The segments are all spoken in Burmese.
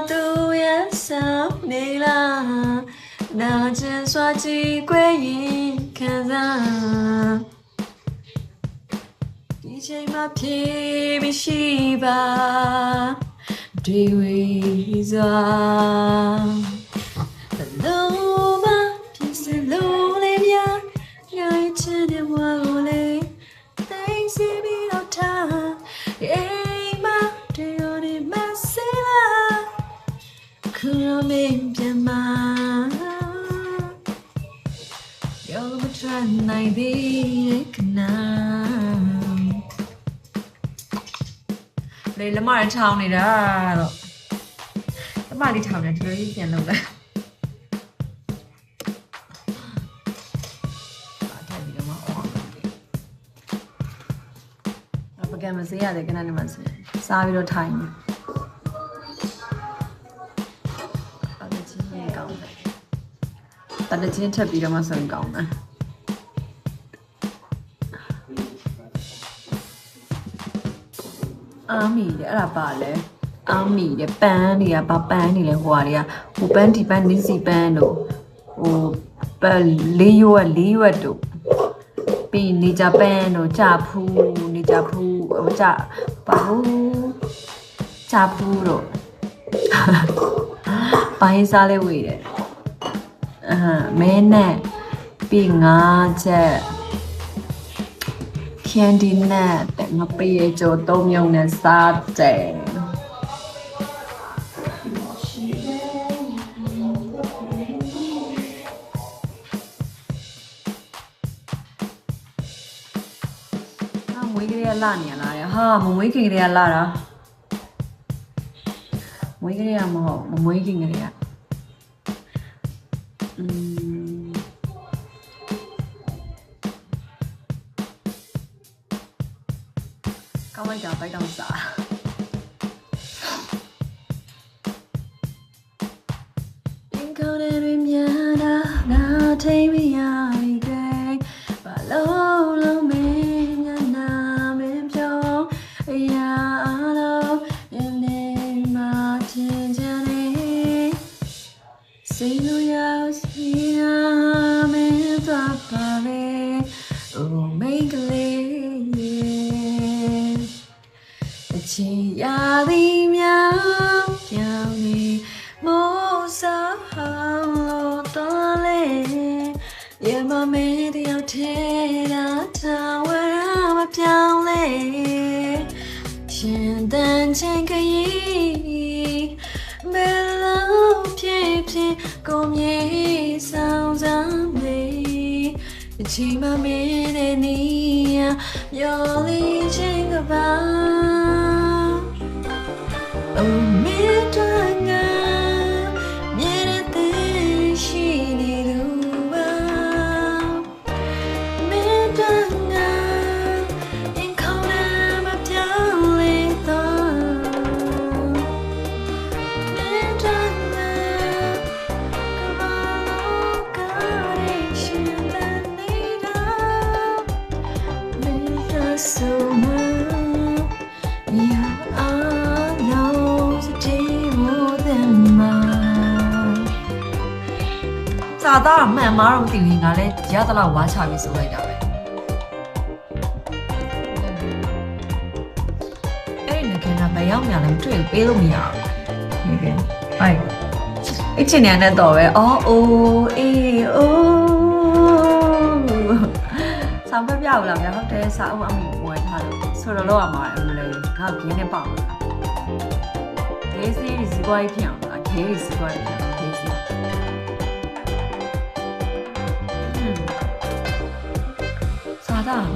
tu ya sao nê la na chân xoa chi quê yin khăn ra đi chơi mà phi bị shi ba đi vi ra lâu mà phi sẽ lâu lên ya ngày trên đêm hoa lê tay sẽ bị đau ta em mà để ở đây mà sẽ là cứ mìnhပြန်mà yêu một chuyện này đi cái nào đây là mà chào này đó các bạn đi chào này thì đi tiền đâu đấy cái mà xíu để cái này mà sao video time tại để trên chụp video mà sơn cổng nè mì để là bà lẽ mì để pan đi à bà pan đi là hoa đi à hồ pan thì pan đi gì pan đồ hồ pan liu đồ pi ni cha pan đồ cha phu cha bao cha phu đồ bài sao lại vậy đấy mẹ nè pi ngà cha candy nèแต่งเปียโจต้มยำเนี่ยซาเจ๋มวยกระเดียล่าเนี่ยล่ะฮ่ามวยกินกระเดียล่าละมวยกระเดียมอมวยกินกระเดียကောင်းလိုက်တာပိုက်တောင်စားရင်ကောင်းတဲ့တွေများတာနာထိန်မရပြီတဲ့ဘာလို့လုံးမင်းညနာမင်းပြောင်းအရာအလုံးရနေမှာချင်ချင်နေစိတ်လိုရောက်စီနာမင်းသွားပါလေအိုမိတ်ကလေးချီရာသီများပြောင်းနေမိုးစားဟောင်းလို့တော်လေရမမဲတယောက်ထဲတာထာဝရမပြောင်းလေရှင်တန်ချင်းခရီးဘယ်လိုဖြစ်ဖြစ်ကိုမြေဆောင်ဆောင်နေအချိန်မမဲတဲ့နေရမျော်လင့်ခြင်းကပါOh, me tanga, me te shini ruba. Me tanga, in kona ma pyale ta. Me tanga, kabalo kare shindanida. Me ta soma, yaစာသားမှန်မားတော့တင်နေငါလဲရသလောက်ဝါချပြီးဆိုလိုက်တာပဲအဲ့ဒီငကနာမရောက်ညာလည်းတွေ့ပေးလို့မရဘူးငကဟိုက်အချင်းညာနဲ့တော့ပဲအော်အိုးအေးအိုးဆောင်းပြပြဘူးလားဗျာဟုတ်တယ်စာအုပ်အမိဝယ်ထားလို့ဆိုတော့လောက်ရမှာမလဲငါပြင်းနေပေါ့လားဒေးစီစီပွားရေးဖြစ်အောင်လားဒေးစီပွားရေးဖြစ်ဒေးစီ사다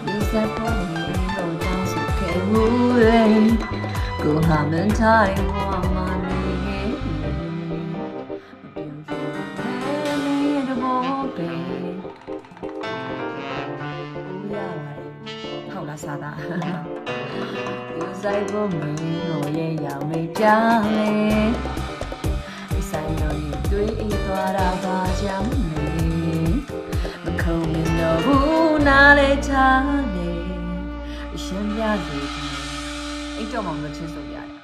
이세포니 로장수케 후에 구하면 타이완만이 사다 유사이보미 너의 양을 짜네ဆိုင်ရောတွေ့သွားတာပါချမ်းမေမခ ခုံမင်းတော့ဘူးနားလေချာနေရှင်းပြစေအိတ်တော်မောင်တို့ချင်းဆိုရတယ်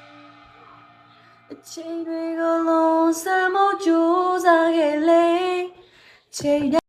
အချိန်တွေကိုလုံးစမ်းမကြိုးစားခဲ့လေချိန်